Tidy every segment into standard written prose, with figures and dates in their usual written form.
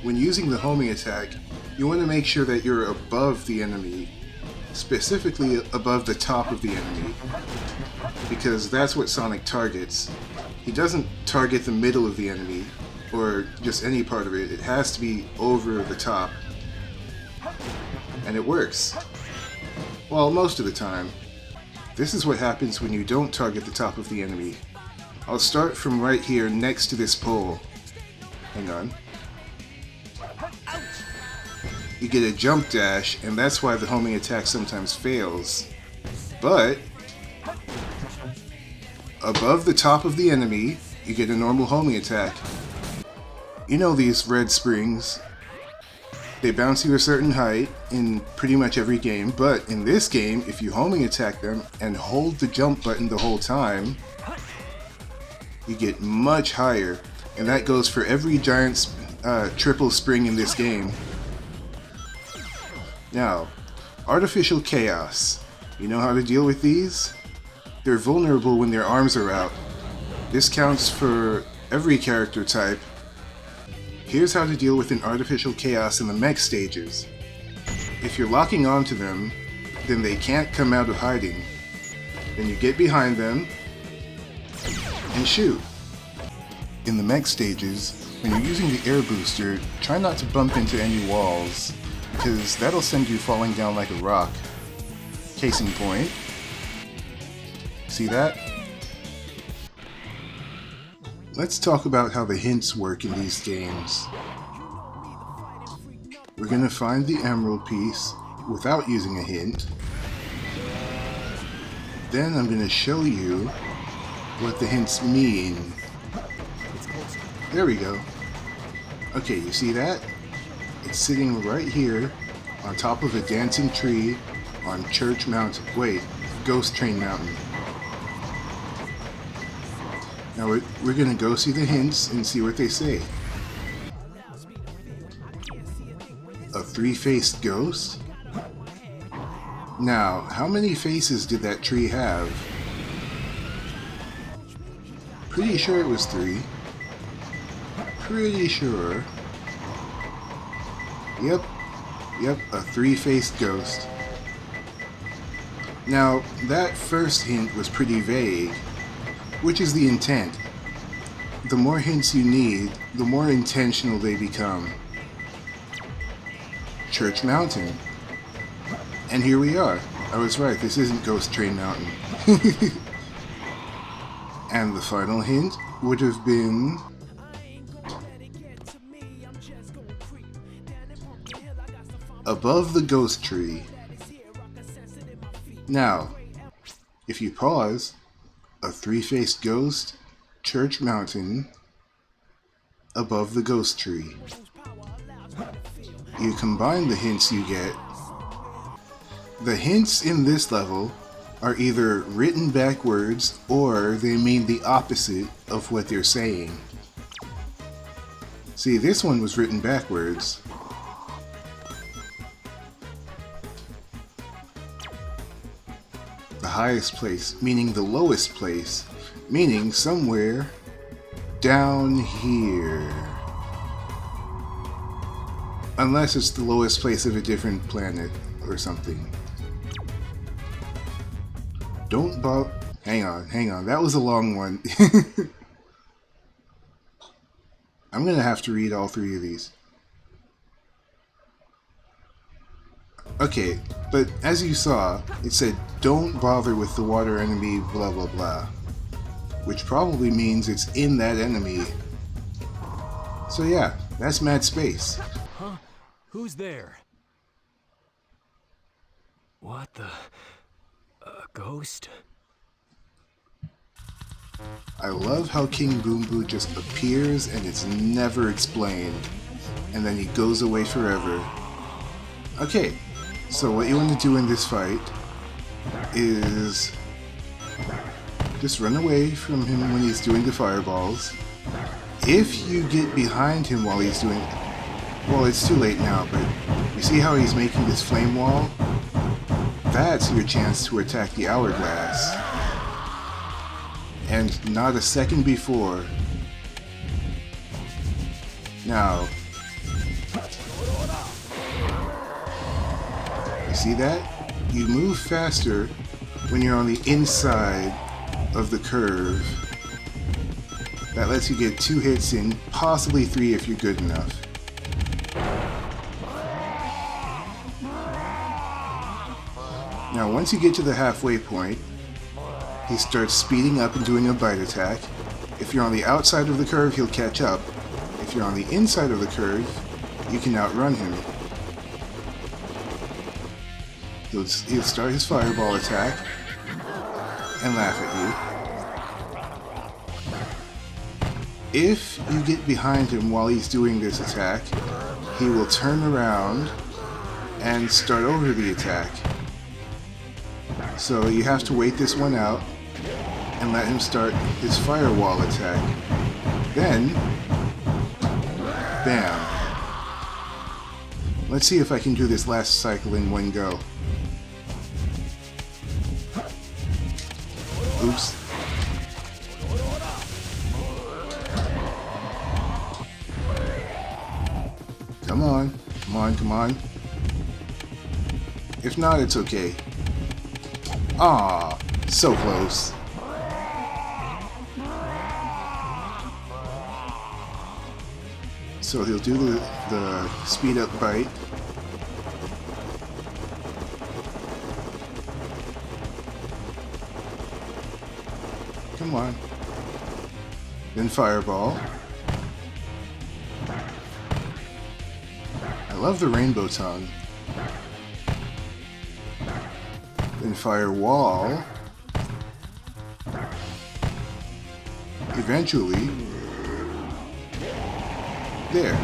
when using the homing attack, you want to make sure that you're above the enemy, specifically above the top of the enemy, because that's what Sonic targets. He doesn't target the middle of the enemy, or just any part of it. It has to be over the top. And it works. Well, most of the time. This is what happens when you don't target the top of the enemy. I'll start from right here next to this pole. Hang on. You get a jump dash, and that's why the homing attack sometimes fails. But above the top of the enemy, you get a normal homing attack. You know these red springs. They bounce you a certain height in pretty much every game, but in this game, if you homing attack them and hold the jump button the whole time, you get much higher, and that goes for every giant triple spring in this game. Now, Artificial Chaos. You know how to deal with these? They're vulnerable when their arms are out. This counts for every character type. Here's how to deal with an Artificial Chaos in the mech stages. If you're locking onto them, then they can't come out of hiding. Then you get behind them and shoot. In the mech stages, when you're using the air booster, try not to bump into any walls, because that'll send you falling down like a rock. Case in point. See that? Let's talk about how the hints work in these games. We're gonna find the emerald piece without using a hint. Then I'm gonna show you what the hints mean. There we go. Okay, you see that? It's sitting right here on top of a dancing tree on Church Mountain. Wait, Ghost Train Mountain. Now we're gonna go see the hints and see what they say. A three-faced ghost? Now, how many faces did that tree have? Pretty sure it was 3. Pretty sure. Yep, a three-faced ghost. Now, that first hint was pretty vague, which is the intent. The more hints you need, the more intentional they become. Church Mountain. And here we are. I was right, this isn't Ghost Train Mountain. And the final hint would have been above the ghost tree. Now, if you pause, a three-faced ghost, Church Mountain, above the ghost tree. You combine the hints you get. The hints in this level are either written backwards or they mean the opposite of what they're saying. See, this one was written backwards. The highest place, meaning the lowest place, meaning somewhere down here. Unless it's the lowest place of a different planet or something. Don't bother. Hang on, that was a long one. I'm gonna have to read all 3 of these. Okay, but as you saw, it said, don't bother with the water enemy, blah blah blah. Which probably means it's in that enemy. So yeah, that's Mad Space. Huh? Who's there? What the... a ghost? I love how King Boom Boo just appears and it's never explained. And then he goes away forever. Okay, so what you want to do in this fight is just run away from him when he's doing the fireballs. If you get behind him while he's doing... well, it's too late now, but you see how he's making this flame wall? That's your chance to attack the hourglass. And not a second before. Now, See that? You move faster when you're on the inside of the curve. That lets you get 2 hits in, possibly 3 if you're good enough. Now once you get to the halfway point, he starts speeding up and doing a bite attack. If you're on the outside of the curve, he'll catch up. If you're on the inside of the curve, you can outrun him. He'll start his fireball attack and laugh at you. If you get behind him while he's doing this attack, he will turn around and start over the attack. So you have to wait this one out and let him start his firewall attack. Then, bam. Let's see if I can do this last cycle in one go. Oops. Come on, come on, come on. If not, it's okay. Ah, so close. So he'll do the speed up bite. Come on. Then fireball. I love the rainbow tongue. Then firewall. Eventually. There.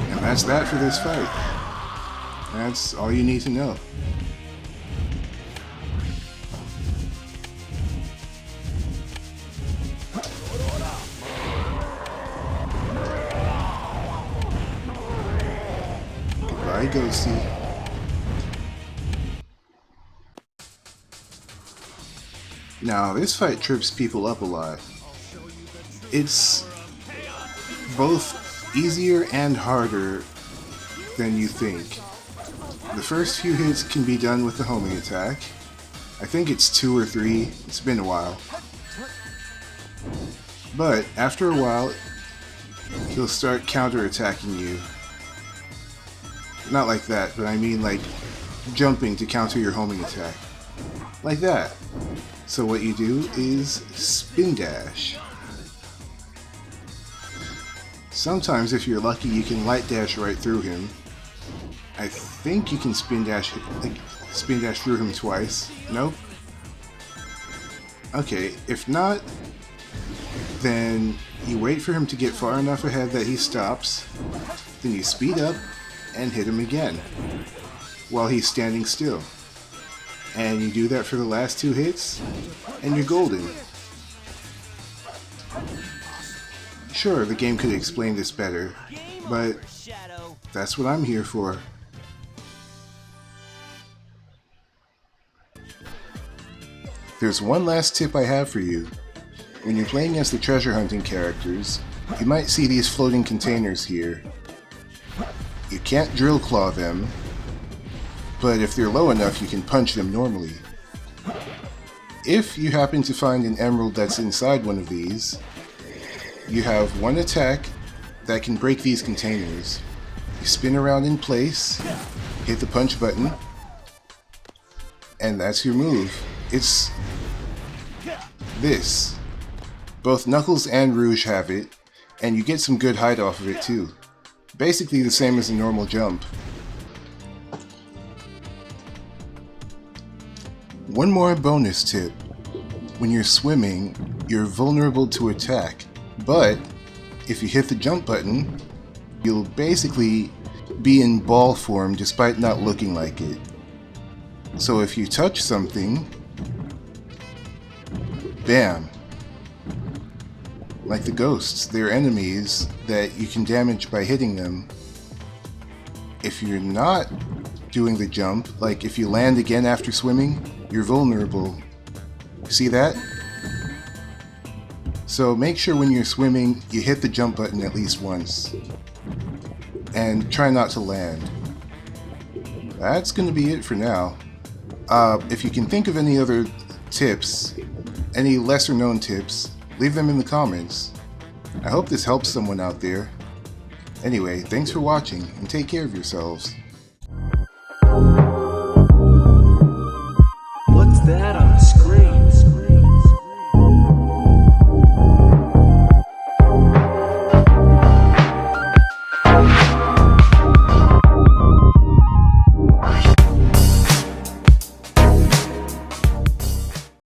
And that's that for this fight. That's all you need to know. Goodbye, Ghosty. Now, this fight trips people up a lot. It's both easier and harder than you think. The first few hits can be done with the homing attack. I think it's 2 or 3, it's been a while. But after a while, he'll start counterattacking you. Not like that, but I mean like jumping to counter your homing attack. Like that. So what you do is spin dash. Sometimes, if you're lucky, you can light dash right through him. I think you can spin dash through him twice. Nope. Okay, if not, then you wait for him to get far enough ahead that he stops. Then you speed up and hit him again while he's standing still. And you do that for the last 2 hits, and you're golden. Sure, the game could explain this better, but that's what I'm here for. There's one last tip I have for you. When you're playing as the treasure hunting characters, you might see these floating containers here. You can't drill claw them, but if they're low enough you can punch them normally. If you happen to find an emerald that's inside one of these, you have one attack that can break these containers. You spin around in place, hit the punch button, and that's your move. It's this. Both Knuckles and Rouge have it, and you get some good height off of it too. Basically the same as a normal jump. One more bonus tip. When you're swimming, you're vulnerable to attack. But if you hit the jump button, you'll basically be in ball form despite not looking like it. So if you touch something, bam. Like the ghosts, they're enemies that you can damage by hitting them. If you're not doing the jump, like if you land again after swimming, you're vulnerable. See that? So make sure when you're swimming, you hit the jump button at least once. And try not to land. that's going to be it for now. If you can think of any other tips, any lesser known tips, leave them in the comments. I hope this helps someone out there. Anyway, thanks for watching and take care of yourselves. What's that